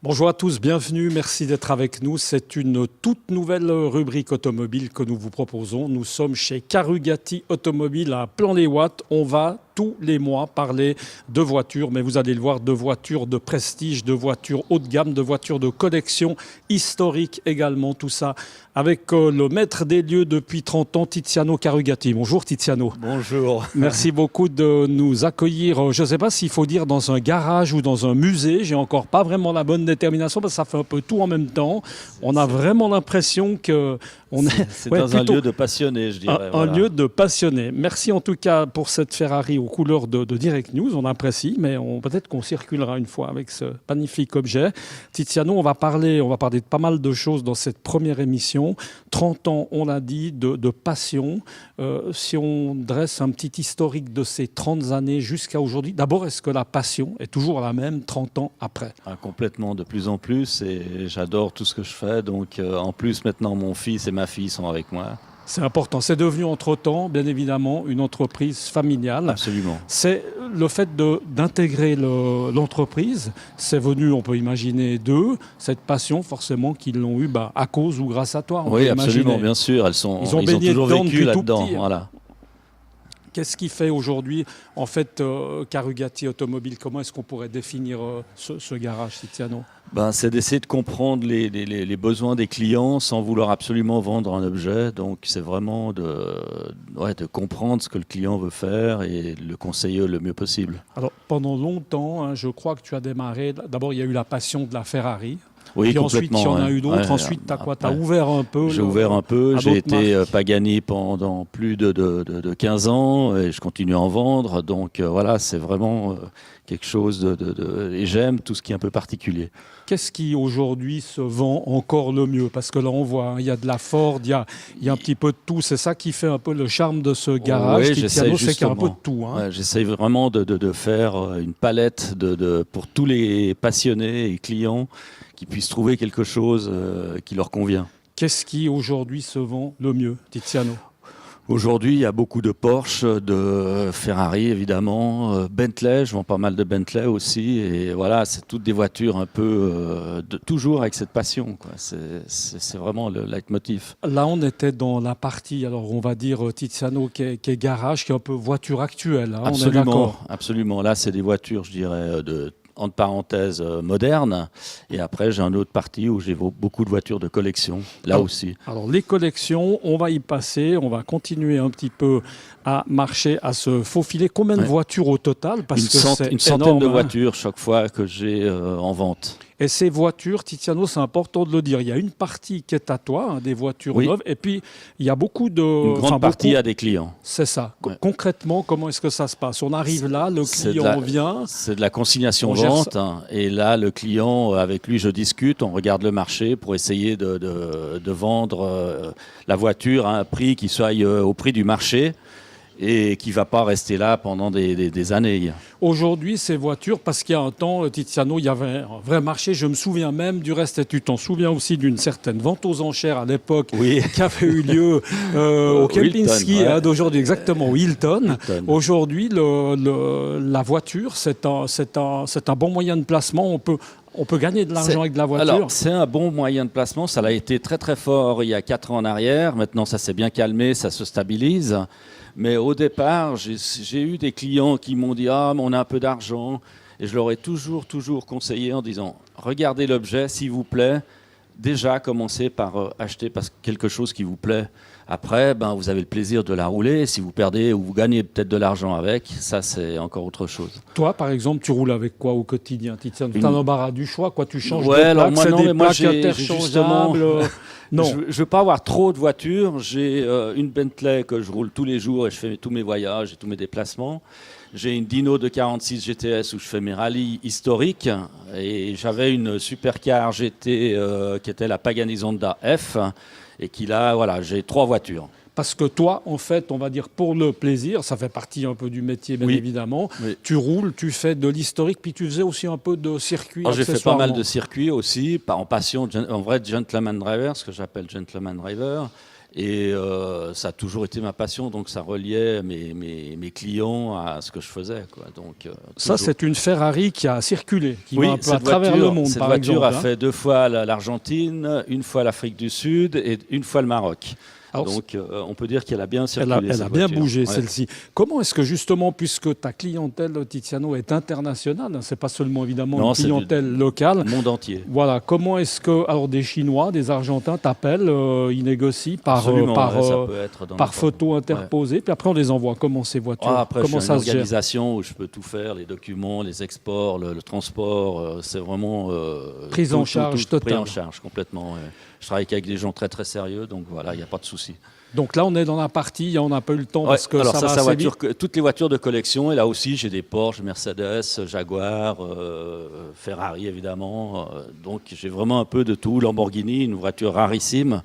Bonjour à tous, bienvenue, merci d'être avec nous. C'est une toute nouvelle rubrique automobile que nous vous proposons. Nous sommes chez Carugati Automobile à Plan-les-Ouates. On va tous les mois parler de voitures, mais vous allez le voir, de voitures de prestige, de voitures haut de gamme, de voitures de collection, historiques également, tout ça, avec le maître des lieux depuis 30 ans, Tiziano Carugati. Bonjour Tiziano. Bonjour. Merci beaucoup de nous accueillir, je ne sais pas s'il faut dire dans un garage ou dans un musée, j'ai encore pas vraiment la bonne détermination parce que ça fait un peu tout en même temps. On a vraiment l'impression que c'est dans un lieu de passionnés, je dirais. Un lieu de passionnés. Merci en tout cas pour cette Ferrari aux couleurs de Direct News. On apprécie, mais peut-être qu'on circulera une fois avec ce magnifique objet. Tiziano, on va parler de pas mal de choses dans cette première émission. 30 ans, on l'a dit, de passion. Si on dresse un petit historique de ces 30 années jusqu'à aujourd'hui, d'abord, est-ce que la passion est toujours la même 30 ans après ? Complètement, de plus en plus. Et j'adore tout ce que je fais. Donc, en plus, maintenant, mon fils et ma fille sont avec moi. C'est important. C'est devenu entre-temps, bien évidemment, une entreprise familiale. Absolument. C'est le fait d'intégrer l'entreprise. C'est venu, on peut imaginer, d'eux, cette passion forcément qu'ils l'ont eue à cause ou grâce à toi. Oui, absolument, bien sûr. Ils ont toujours vécu là-dedans. Voilà. Qu'est-ce qui fait aujourd'hui, en fait, Carugati Automobile? Comment est-ce qu'on pourrait définir ce garage, Tiziano? C'est d'essayer de comprendre les besoins des clients sans vouloir absolument vendre un objet. Donc, c'est vraiment de comprendre ce que le client veut faire et le conseiller le mieux possible. Alors, pendant longtemps, je crois que tu as démarré. D'abord, il y a eu la passion de la Ferrari. Oui, puis ensuite, il y en a eu d'autres. Ensuite, tu as quoi? Tu as ouvert un peu? J'ai ouvert un peu. J'ai été Pagani pendant plus de 15 ans et je continue à en vendre. Donc voilà, c'est vraiment quelque chose et j'aime tout ce qui est un peu particulier. Qu'est-ce qui aujourd'hui se vend encore le mieux? Parce que là, on voit, il y a de la Ford, il y a un petit peu de tout. C'est ça qui fait un peu le charme de ce garage. Oui, j'essaie c'est qu'il y a un peu de tout. Ouais, j'essaie vraiment de faire une palette pour tous les passionnés et clients qui puissent trouver quelque chose qui leur convient. Qu'est-ce qui aujourd'hui se vend le mieux, Tiziano? Aujourd'hui, il y a beaucoup de Porsche, de Ferrari évidemment, Bentley, je vends pas mal de Bentley aussi. Et voilà, c'est toutes des voitures un peu, toujours avec cette passion, quoi. C'est vraiment le leitmotiv. Là, on était dans la partie, alors on va dire Tiziano, qui est garage, qui est un peu voiture actuelle. Hein, absolument, on est d'accord. Absolument. Là, c'est des voitures, je dirais, entre parenthèses, moderne. Et après, j'ai un autre parti où j'ai beaucoup de voitures de collection, là aussi. Alors, les collections, on va y passer. On va continuer un petit peu à marcher, à se faufiler. Combien de voitures au total? Parce une centaine de voitures chaque fois que j'ai en vente. Et ces voitures, Tiziano, c'est important de le dire. Il y a une partie qui est à toi, des voitures neuves, et puis il y a beaucoup de... Une grande partie à des clients. C'est ça. Ouais. Concrètement, comment est-ce que ça se passe? On arrive là, le client vient... C'est de la consignation-vente, et là, le client, avec lui, je discute, on regarde le marché pour essayer de vendre la voiture à un prix qui soit au prix du marché, et qui ne va pas rester là pendant des années. Aujourd'hui, ces voitures, parce qu'il y a un temps, Tiziano, il y avait un vrai marché. Je me souviens même du reste, et tu t'en souviens aussi d'une certaine vente aux enchères à l'époque qui avait eu lieu au Kempinski d'aujourd'hui, exactement, au Hilton. Aujourd'hui, la voiture, c'est un bon moyen de placement. On peut gagner de l'argent avec de la voiture. Alors, c'est un bon moyen de placement. Ça l'a été très, très fort il y a 4 ans en arrière. Maintenant, ça s'est bien calmé, ça se stabilise. Mais au départ, j'ai eu des clients qui m'ont dit « Ah, mais on a un peu d'argent ». Et je leur ai toujours conseillé en disant « Regardez l'objet, s'il vous plaît. Déjà, commencez par acheter quelque chose qui vous plaît. Après, vous avez le plaisir de la rouler. Si vous perdez ou vous gagnez peut-être de l'argent avec, ça, c'est encore autre chose. » Toi, par exemple, tu roules avec quoi au quotidien, Tiziano? Tu as l'embarras du choix, quoi. Tu changes de alors plaque, moi, non, mais moi, j'ai justement... Non. Je ne veux pas avoir trop de voitures. J'ai une Bentley que je roule tous les jours et je fais tous mes voyages et tous mes déplacements. J'ai une Dino de 46 GTS où je fais mes rallyes historiques. Et j'avais une supercar GT qui était la Pagani Zonda F. Et j'ai 3 voitures. Parce que toi, en fait, on va dire pour le plaisir, ça fait partie un peu du métier, bien évidemment. Oui. Tu roules, tu fais de l'historique, puis tu faisais aussi un peu de circuit. J'ai fait pas mal de circuits aussi, en passion, en vrai gentleman driver, ce que j'appelle gentleman driver. Et ça a toujours été ma passion, donc ça reliait mes clients à ce que je faisais, quoi. Donc, ça, c'est une Ferrari qui a circulé, qui oui, va un peu à travers le monde, par exemple. Cette voiture a fait 2 fois l'Argentine, 1 fois l'Afrique du Sud et 1 fois le Maroc. Alors, donc, on peut dire qu'elle a bien circulé. Elle a bien bougé, celle-ci. Comment est-ce que, justement, puisque ta clientèle, Tiziano, est internationale, c'est pas seulement, évidemment, une clientèle locale. Le monde entier. Voilà. Comment est-ce que, alors, des Chinois, des Argentins t'appellent, ils négocient par photo interposée, puis après, on les envoie. Comment ces voitures après, comment ça se gère? Une organisation où je peux tout faire, les documents, les exports, le transport, c'est vraiment... prise en charge totale. Prise en charge, complètement. Je travaille avec des gens très, très sérieux, donc voilà, il n'y a pas de souci. Donc là, on est dans la partie, on n'a pas eu le temps parce que alors ça va assez vite. Toutes les voitures de collection, et là aussi, j'ai des Porsche, Mercedes, Jaguar, Ferrari, évidemment. Donc, j'ai vraiment un peu de tout. Lamborghini, une voiture rarissime,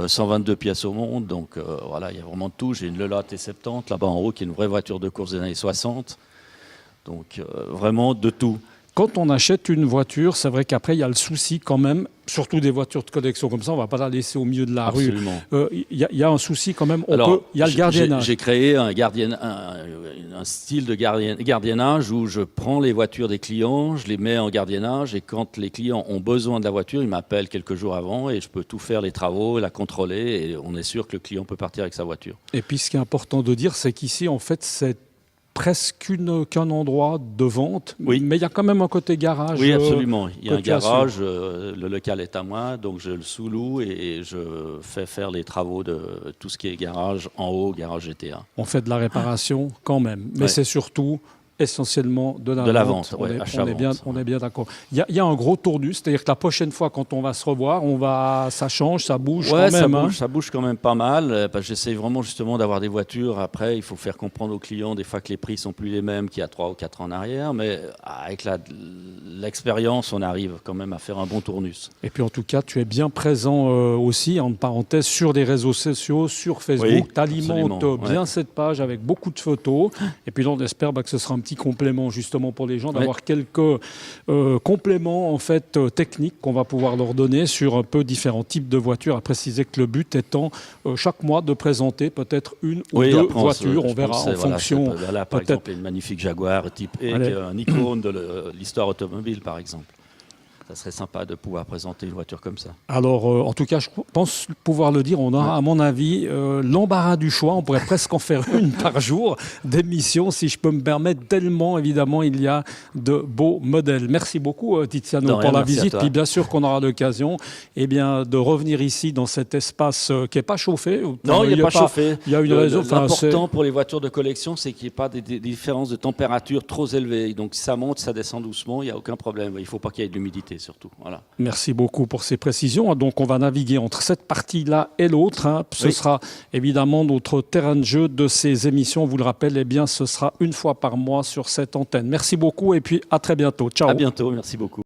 122 pièces au monde. Donc, voilà, il y a vraiment de tout. J'ai une Lola T70, là-bas en haut, qui est une vraie voiture de course des années 60. Donc, vraiment de tout. Quand on achète une voiture, c'est vrai qu'après, il y a le souci quand même, surtout des voitures de collection comme ça, on ne va pas la laisser au milieu de la rue. Il y a un souci quand même, il y a le gardiennage. J'ai créé un style de gardiennage où je prends les voitures des clients, je les mets en gardiennage, et quand les clients ont besoin de la voiture, ils m'appellent quelques jours avant et je peux tout faire, les travaux, la contrôler, et on est sûr que le client peut partir avec sa voiture. Et puis ce qui est important de dire, c'est qu'ici, en fait, c'est presque qu'un endroit de vente, oui. Mais il y a quand même un côté garage. Oui, absolument. Il y a un garage, le local est à moi, donc je le sous-loue et je fais faire les travaux de tout ce qui est garage en haut, garage GTA. On fait de la réparation quand même, mais c'est surtout essentiellement de la vente. On est bien d'accord. Il y a un gros tournus, c'est-à-dire que la prochaine fois quand on va se revoir, ça change, ça bouge quand même. Ça bouge quand même pas mal. J'essaie vraiment justement d'avoir des voitures. Après, il faut faire comprendre aux clients des fois que les prix sont plus les mêmes qu'il y a 3 ou 4 ans en arrière, mais avec l'expérience, on arrive quand même à faire un bon tournus. Et puis en tout cas, tu es bien présent aussi, en parenthèse, sur les réseaux sociaux, sur Facebook. Tu alimentes bien cette page avec beaucoup de photos. Et puis là, on espère que ce sera un petit complément justement pour les gens, d'avoir quelques compléments en fait techniques qu'on va pouvoir leur donner sur un peu différents types de voitures. À préciser que le but étant chaque mois de présenter peut-être une ou deux voitures. On verra en fonction. Là, par exemple, une magnifique Jaguar type E, qui est un icône de l'histoire automobile, par exemple. Ça serait sympa de pouvoir présenter une voiture comme ça. Alors, en tout cas, je pense pouvoir le dire, on aura, à mon avis, l'embarras du choix. On pourrait presque en faire une par jour d'émission, si je peux me permettre, tellement, évidemment, il y a de beaux modèles. Merci beaucoup, Tiziano, pour la visite. Puis bien sûr qu'on aura l'occasion de revenir ici, dans cet espace qui n'est pas chauffé. Non, il n'est pas chauffé. Il y a une raison. L'important pour les voitures de collection, c'est qu'il n'y ait pas des différences de température trop élevées. Donc, si ça monte, ça descend doucement, il n'y a aucun problème. Il ne faut pas qu'il y ait de l'humidité. Surtout. Voilà. Merci beaucoup pour ces précisions. Donc, on va naviguer entre cette partie-là et l'autre. Ce sera évidemment notre terrain de jeu de ces émissions. On vous le rappelle, ce sera une fois par mois sur cette antenne. Merci beaucoup et puis à très bientôt. Ciao. À bientôt. Merci beaucoup.